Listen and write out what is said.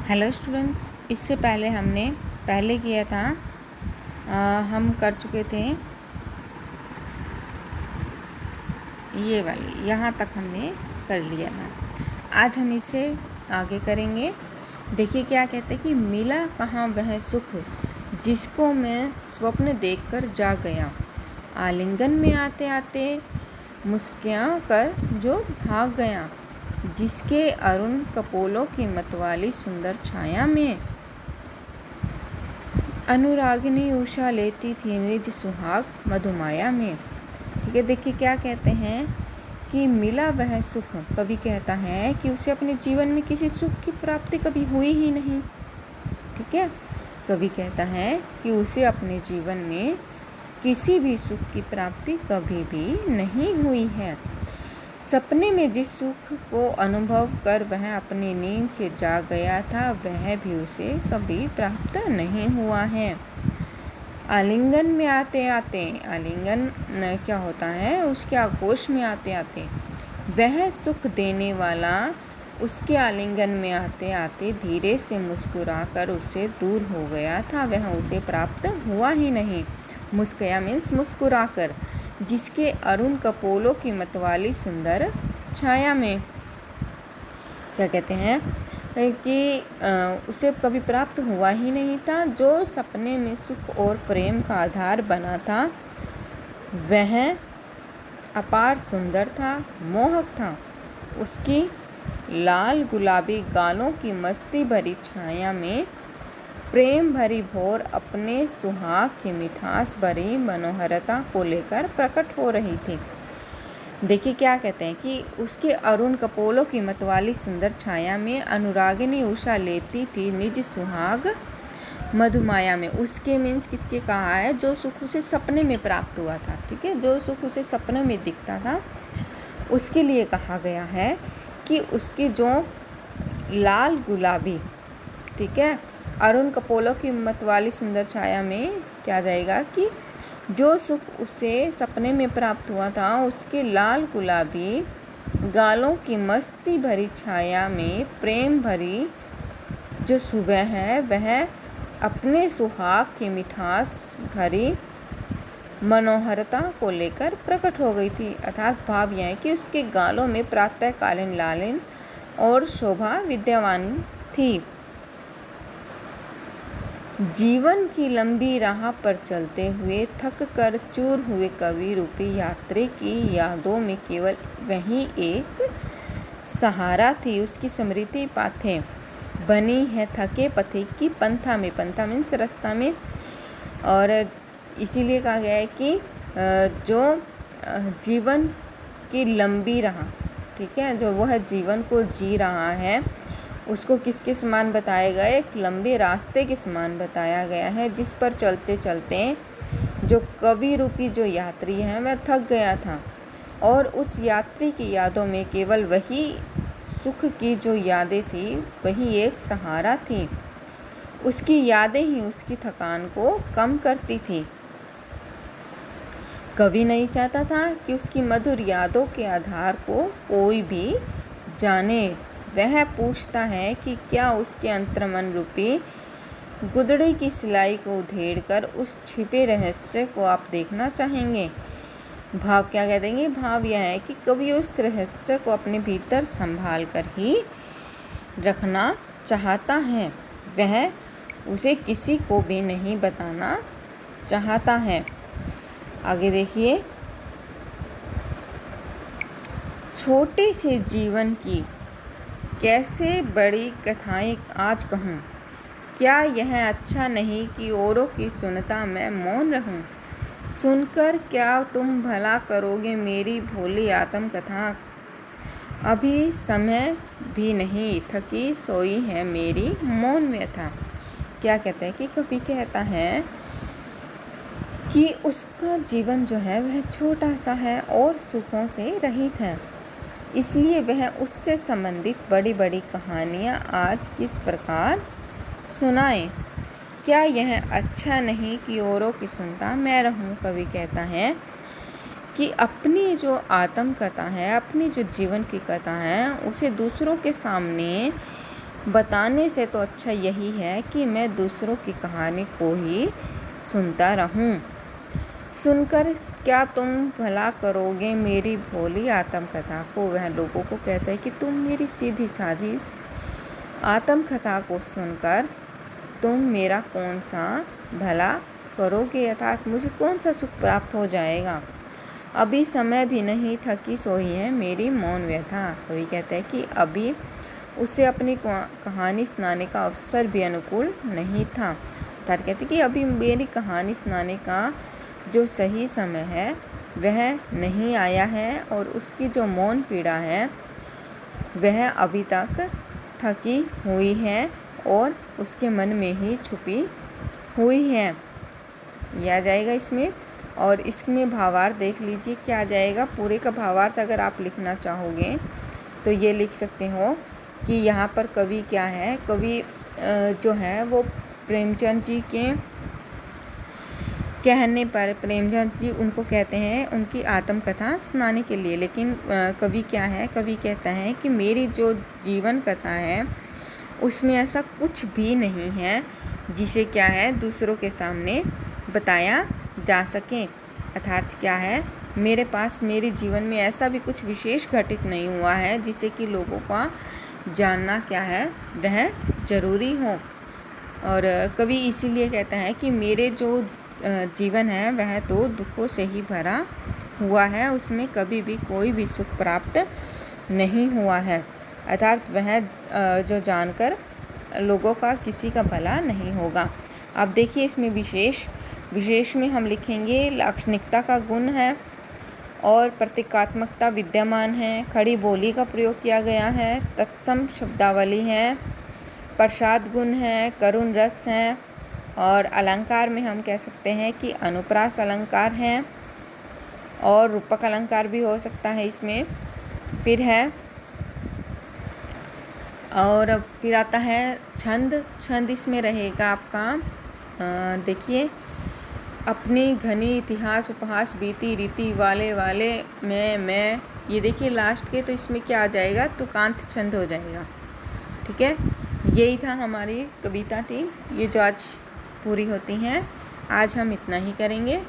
Hello students, इससे पहले हमने किया था। हम कर चुके थे ये वाली, यहाँ तक हमने कर लिया था। आज हम इसे आगे करेंगे। देखिए क्या कहते हैं कि मिला कहाँ वह सुख जिसको मैं स्वप्न देखकर जाग गया, आलिंगन में आते आते मुस्किया कर जो भाग गया, जिसके अरुण कपोलों की मतवाली सुंदर छाया में अनुरागिनी उषा लेती थी निज सुहाग मधुमाया में। ठीक है, देखिए क्या कहते हैं कि मिला वह सुख। कवि कहता है कि उसे अपने जीवन में किसी सुख की प्राप्ति कभी हुई ही नहीं। ठीक है, कवि कहता है कि उसे अपने जीवन में किसी भी सुख की प्राप्ति कभी भी नहीं हुई है। सपने में जिस सुख को अनुभव कर वह अपनी नींद से जाग गया था, वह भी उसे कभी प्राप्त नहीं हुआ है। आलिंगन में आते आते, आलिंगन क्या होता है, उसके आगोश में आते आते, वह सुख देने वाला उसके आलिंगन में आते आते धीरे से मुस्कुराकर उससे दूर हो गया था, वह उसे प्राप्त हुआ ही नहीं। मुस्कुया मीन्स मुस्कुराकर, जिसके अरुण कपोलों की मतवाली सुंदर छाया में। क्या कहते हैं कि उसे कभी प्राप्त हुआ ही नहीं था। जो सपने में सुख और प्रेम का आधार बना था, वह अपार सुंदर था, मोहक था। उसकी लाल गुलाबी गालों की मस्ती भरी छाया में प्रेम भरी भोर अपने सुहाग की मिठास भरी मनोहरता को लेकर प्रकट हो रही थी। देखिए क्या कहते हैं कि उसके अरुण कपोलों की मतवाली सुंदर छाया में अनुरागिनी उषा लेती थी निज सुहाग मधुमाया में। उसके मीन्स किसके कहा है, जो सुख उसे सपने में प्राप्त हुआ था। ठीक है, जो सुख उसे सपने में दिखता था, उसके लिए कहा गया है कि उसकी जो लाल गुलाबी, ठीक है, अरुण कपोलों की मतवाली सुंदर छाया में क्या जाएगा कि जो सुख उसे सपने में प्राप्त हुआ था, उसके लाल गुलाबी गालों की मस्ती भरी छाया में प्रेम भरी जो सुबह है, वह अपने सुहाग की मिठास भरी मनोहरता को लेकर प्रकट हो गई थी। अर्थात भाव यह है कि उसके गालों में प्रातःकालीन लालिन और शोभा विद्यमान थी। जीवन की लंबी राह पर चलते हुए थक कर चूर हुए कवि रूपी यात्री की यादों में केवल वही एक सहारा थी। उसकी स्मृति पाथे बनी है थके पथिक की पंथा में। पंथा मीन्स रास्ता में। और इसीलिए कहा गया है कि जो जीवन की लंबी राह, ठीक है, जो वह जीवन को जी रहा है, उसको किसके समान बताया गया है, एक लंबे रास्ते के समान बताया गया है, जिस पर चलते चलते जो कवि रूपी जो यात्री है वह थक गया था। और उस यात्री की यादों में केवल वही सुख की जो यादें थी, वही एक सहारा थी। उसकी यादें ही उसकी थकान को कम करती थी। कवि नहीं चाहता था कि उसकी मधुर यादों के आधार को कोई भी जाने। वह पूछता है कि क्या उसके अंतर्मन रूपी गुदड़ी की सिलाई को उधेड़ कर उस छिपे रहस्य को आप देखना चाहेंगे। भाव क्या कह देंगे, भाव यह है कि कवि उस रहस्य को अपने भीतर संभाल कर ही रखना चाहता है, वह उसे किसी को भी नहीं बताना चाहता है। आगे देखिए, छोटे से जीवन की कैसे बड़ी कथाएं आज कहूँ, क्या यह अच्छा नहीं कि औरों की सुनता मैं मौन रहूँ। सुनकर क्या तुम भला करोगे मेरी भोली आत्मकथा, अभी समय भी नहीं थकी सोई है मेरी मौन व्यथा। क्या कहते हैं कि कवि कहता है कि उसका जीवन जो है वह छोटा सा है और सुखों से रहित है, इसलिए वह उससे संबंधित बड़ी बड़ी कहानियाँ आज किस प्रकार सुनाए। क्या यह अच्छा नहीं कि औरों की सुनता मैं रहूं। कवि कहता है कि अपनी जो आत्मकथा है, अपनी जो जीवन की कथा है, उसे दूसरों के सामने बताने से तो अच्छा यही है कि मैं दूसरों की कहानी को ही सुनता रहूं। सुनकर क्या तुम भला करोगे मेरी भोली आत्मकथा को। वह लोगों को कहता है कि तुम मेरी सीधी सादी आत्मकथा को सुनकर तुम मेरा कौन सा भला करोगे, अर्थात मुझे कौन सा सुख प्राप्त हो जाएगा। अभी समय भी नहीं थकी सोई है मेरी मौन व्यथा। कवि कहता है कि अभी उसे अपनी कहानी सुनाने का अवसर भी अनुकूल नहीं था। अर्थात कहते कि अभी मेरी कहानी सुनाने का जो सही समय है वह नहीं आया है और उसकी जो मौन पीड़ा है वह अभी तक थकी हुई है और उसके मन में ही छुपी हुई है। यह आ जाएगा इसमें। और इसमें भावार्थ देख लीजिए क्या आ जाएगा। पूरे का भावार्थ अगर आप लिखना चाहोगे तो ये लिख सकते हो कि यहाँ पर कवि क्या है, कवि जो है वो प्रेमचंद जी के कहने पर प्रेमचंद जी उनको कहते हैं उनकी आत्मकथा सुनाने के लिए। लेकिन कवि क्या है, कवि कहता है कि मेरी जो जीवन कथा है उसमें ऐसा कुछ भी नहीं है जिसे क्या है दूसरों के सामने बताया जा सके। अर्थात क्या है, मेरे पास मेरे जीवन में ऐसा भी कुछ विशेष घटित नहीं हुआ है जिसे कि लोगों का जानना क्या है वह ज़रूरी हो। और कवि इसीलिए कहता है कि मेरे जो जीवन है वह तो दुखों से ही भरा हुआ है, उसमें कभी भी कोई भी सुख प्राप्त नहीं हुआ है। अर्थात वह जो जानकर लोगों का किसी का भला नहीं होगा। अब देखिए इसमें विशेष में हम लिखेंगे लाक्षणिकता का गुण है और प्रतीकात्मकता विद्यमान है, खड़ी बोली का प्रयोग किया गया है, तत्सम शब्दावली है, प्रसाद गुण है, करुण रस है और अलंकार में हम कह सकते हैं कि अनुप्रास अलंकार है और रूपक अलंकार भी हो सकता है इसमें। फिर है और अब फिर आता है छंद इसमें रहेगा आपका। देखिए अपनी घनी इतिहास उपहास बीती रीति वाले मैं ये देखिए लास्ट के तो इसमें क्या आ जाएगा तुकांत छंद हो जाएगा। ठीक है, यही था हमारी कविता थी ये जो आज पूरी होती हैं। आज हम इतना ही करेंगे।